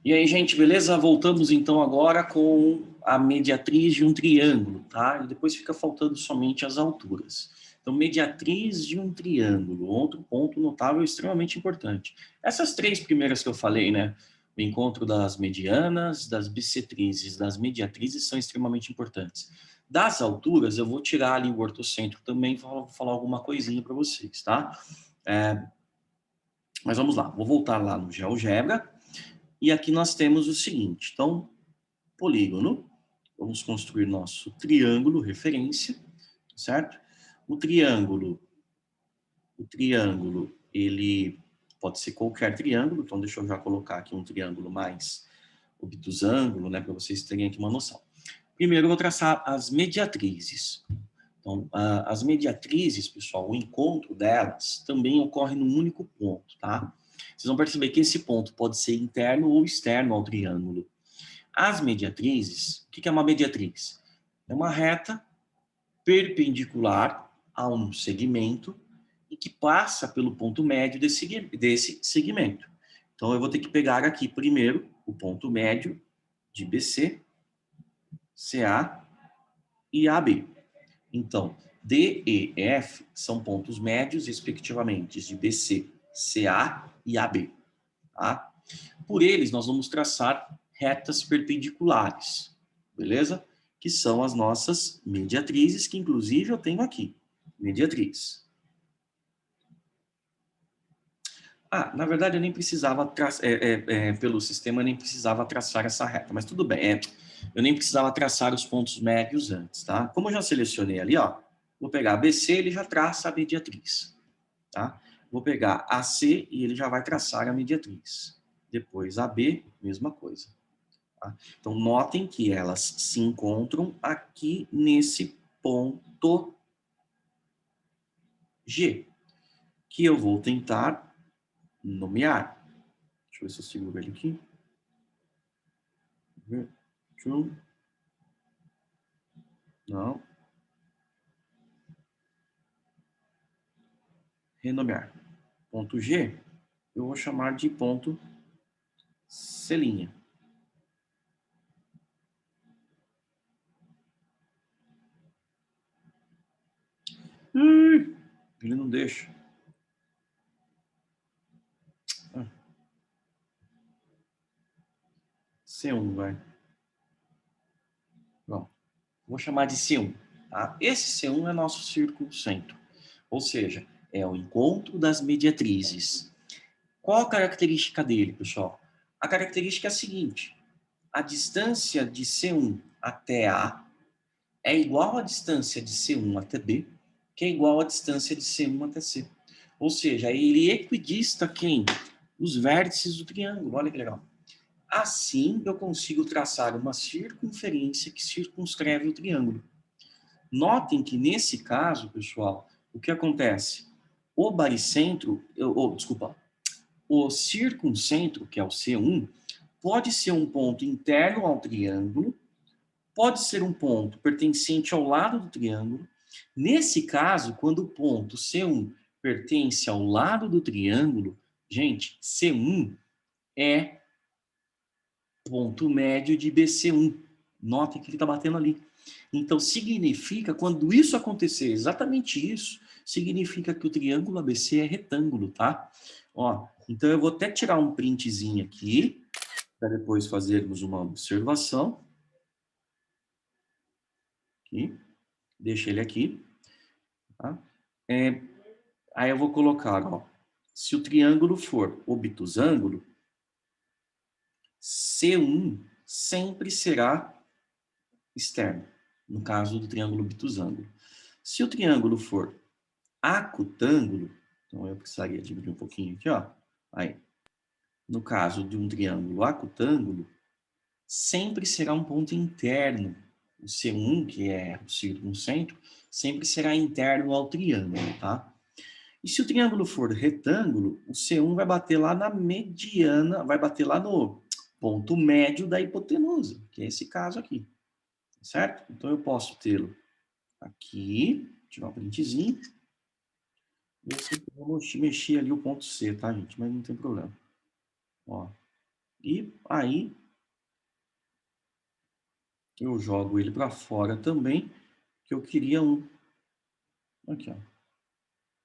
E aí, gente, beleza? Voltamos então agora com a mediatriz de um triângulo, tá? E depois fica faltando somente as alturas. Então, mediatriz de um triângulo, outro ponto notável extremamente importante. Essas três primeiras que eu falei, né? O encontro das medianas, das bissetrizes, das mediatrizes são extremamente importantes. Das alturas, eu vou tirar ali o ortocentro também e vou falar alguma coisinha para vocês, tá? Mas vamos lá, vou voltar lá no GeoGebra. E aqui nós temos o seguinte, então, polígono, vamos construir nosso triângulo referência, certo? O triângulo, ele pode ser qualquer triângulo, então deixa eu já colocar aqui um triângulo mais obtusângulo, né, para vocês terem aqui uma noção. Primeiro eu vou traçar as mediatrizes. Então, as mediatrizes, pessoal, o encontro delas também ocorre num único ponto, tá? Vocês vão perceber que esse ponto pode ser interno ou externo ao triângulo. As mediatrizes, o que é uma mediatriz? É uma reta perpendicular a um segmento e que passa pelo ponto médio desse segmento. Então, eu vou ter que pegar aqui primeiro o ponto médio de BC, CA e AB. Então, D, E, F são pontos médios, respectivamente, de BC, CA e AB. Tá? Por eles, nós vamos traçar retas perpendiculares, beleza? Que são as nossas mediatrizes, que inclusive eu tenho aqui, mediatriz. Na verdade eu nem precisava, pelo sistema eu nem precisava traçar essa reta, mas tudo bem, eu nem precisava traçar os pontos médios antes, tá? Como eu já selecionei ali, ó, vou pegar ABC, ele já traça a mediatriz, tá? Vou pegar AC e ele já vai traçar a mediatriz. Depois AB, mesma coisa. Tá? Então, notem que elas se encontram aqui nesse ponto G, que eu vou tentar nomear. Deixa eu ver se eu seguro ele aqui. Não. Renomear. Ponto G, eu vou chamar de ponto C'. Ele não deixa. C1, vai. Não. Vou chamar de C1. Tá? Esse C1 é nosso círculo centro. Ou seja, é o encontro das mediatrizes. Qual a característica dele, pessoal? A característica é a seguinte: a distância de C1 até A é igual à distância de C1 até B, que é igual à distância de C1 até C. Ou seja, ele equidista quem? Os vértices do triângulo. Olha que legal. Assim, eu consigo traçar uma circunferência que circunscreve o triângulo. Notem que, nesse caso, pessoal, o que acontece? O baricentro, o circuncentro, que é o C1, pode ser um ponto interno ao triângulo, pode ser um ponto pertencente ao lado do triângulo. Nesse caso, quando o ponto C1 pertence ao lado do triângulo, gente, C1 é ponto médio de BC1. Notem que ele está batendo ali. Então, significa, quando isso acontecer, exatamente isso, significa que o triângulo ABC é retângulo, tá? Ó, então, eu vou até tirar um printzinho aqui, para depois fazermos uma observação. Aqui. Deixa ele aqui. Tá? Aí eu vou colocar, ó, se o triângulo for obtusângulo, C1 sempre será externo, no caso do triângulo obtusângulo. Se o triângulo for acutângulo, então eu precisaria dividir um pouquinho aqui, ó. Aí, no caso de um triângulo acutângulo, sempre será um ponto interno. O C1, que é o circuncentro, sempre será interno ao triângulo, tá? E se o triângulo for retângulo, o C1 vai bater lá na mediana, vai bater lá no ponto médio da hipotenusa, que é esse caso aqui, certo? Então eu posso tê-lo aqui, tirar um printzinho. Eu sempre vou mexer ali o ponto C, tá, gente? Mas não tem problema. Ó. E aí, eu jogo ele para fora também, que eu queria um. Aqui, ó.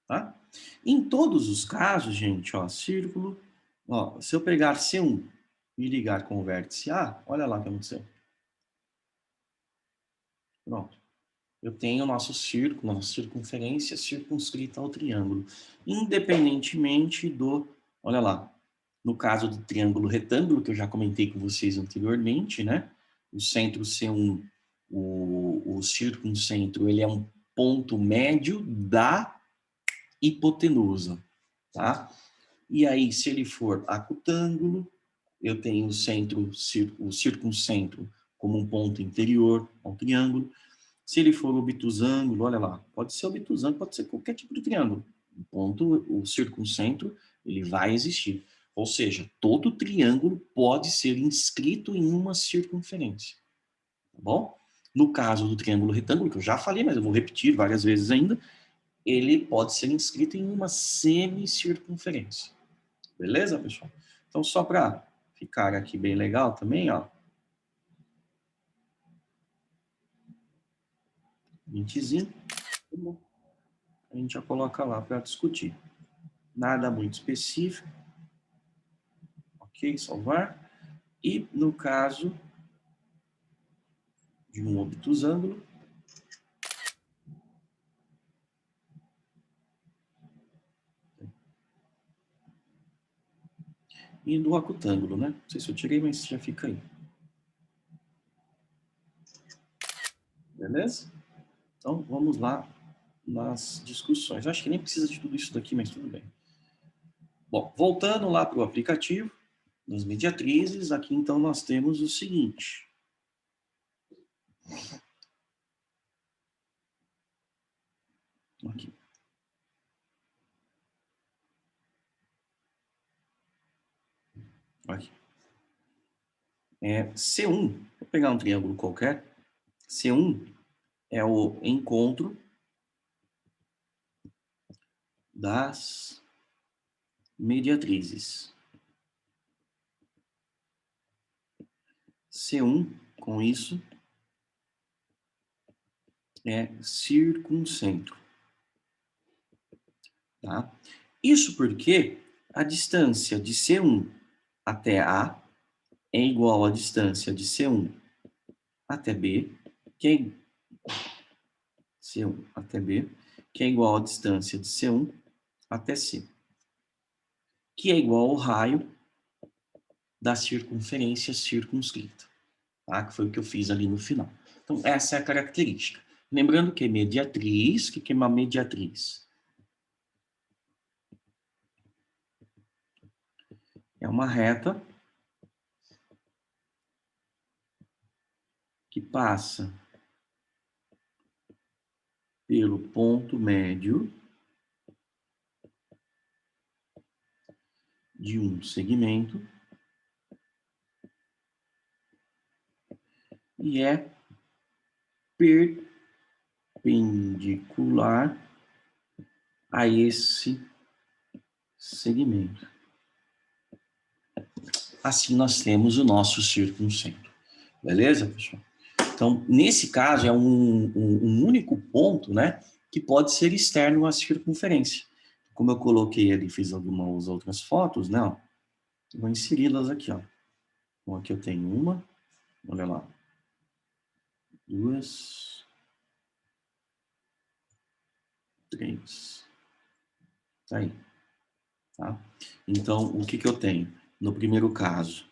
Tá? Em todos os casos, gente, ó, círculo, ó, se eu pegar C1 e ligar com o vértice A, olha lá o que aconteceu. Pronto. Eu tenho o nosso círculo, nossa circunferência circunscrita ao triângulo. Independentemente do, olha lá, no caso do triângulo retângulo, que eu já comentei com vocês anteriormente, né? O centro C1, o circuncentro, ele é um ponto médio da hipotenusa, tá? E aí, se ele for acutângulo, eu tenho o centro, o circuncentro como um ponto interior ao triângulo. Se ele for obtusângulo, olha lá, pode ser obtusângulo, pode ser qualquer tipo de triângulo. O ponto, o circuncentro, ele vai existir. Ou seja, todo triângulo pode ser inscrito em uma circunferência. Tá bom? No caso do triângulo retângulo, que eu já falei, mas eu vou repetir várias vezes ainda, ele pode ser inscrito em uma semicircunferência. Beleza, pessoal? Então, só para ficar aqui bem legal também, ó. Linkezinho. A gente já coloca lá para discutir. Nada muito específico. Ok, salvar. E no caso de um obtusângulo, e do acutângulo, né? Não sei se eu tirei, mas já fica aí. Beleza? Então, vamos lá nas discussões. Acho que nem precisa de tudo isso daqui, mas tudo bem. Bom, voltando lá para o aplicativo, das mediatrizes, aqui então nós temos o seguinte. Aqui. Aqui. C1, vou pegar um triângulo qualquer. C1 é o encontro das mediatrizes. C1, com isso, é circuncentro. Tá? Isso porque a distância de C1 até A é igual à distância de C1 até B, que é C1 até B, que é igual à distância de C1 até C, que é igual ao raio da circunferência circunscrita, tá? Que foi o que eu fiz ali no final. Então, essa é a característica. Lembrando que mediatriz, o que é uma mediatriz? É uma reta que passa pelo ponto médio de um segmento e é perpendicular a esse segmento. Assim nós temos o nosso circuncentro. Beleza, pessoal? Então, nesse caso, é um único ponto, né, que pode ser externo à circunferência. Como eu coloquei ali, fiz algumas outras fotos, né, ó, vou inseri-las aqui, ó. Então, aqui eu tenho uma, olha lá, duas, três, tá aí, tá? Então, o que eu tenho? No primeiro caso,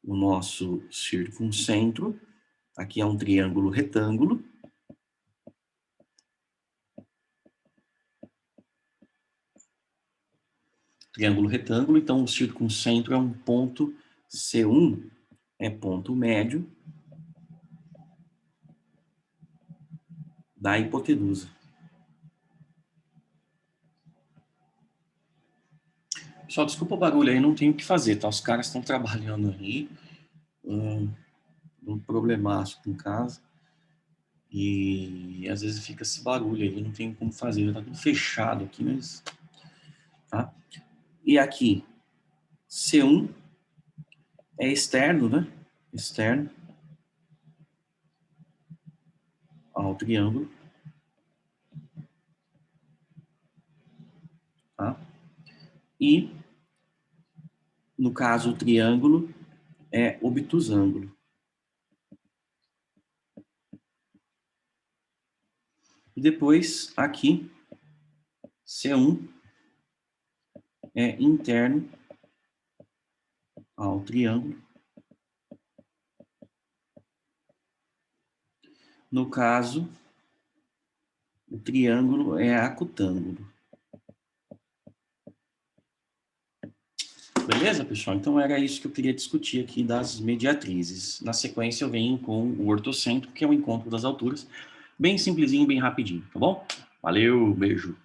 o nosso circuncentro, aqui é um triângulo retângulo, então o circuncentro é um ponto C1, é ponto médio da hipotenusa. Pessoal, desculpa o barulho aí, não tem o que fazer, tá? Os caras estão trabalhando aí, um problemaço em casa, e às vezes fica esse barulho aí, não tem como fazer, tá tudo fechado aqui, mas... Tá? E aqui, C1 é externo, né? Externo ao triângulo, tá? E, no caso, o triângulo é obtusângulo. E depois, aqui, C1 é interno ao triângulo. No caso, o triângulo é acutângulo. Beleza, pessoal? Então era isso que eu queria discutir aqui das mediatrizes. Na sequência eu venho com o ortocentro, que é o encontro das alturas. Bem simplesinho, bem rapidinho, tá bom? Valeu, beijo.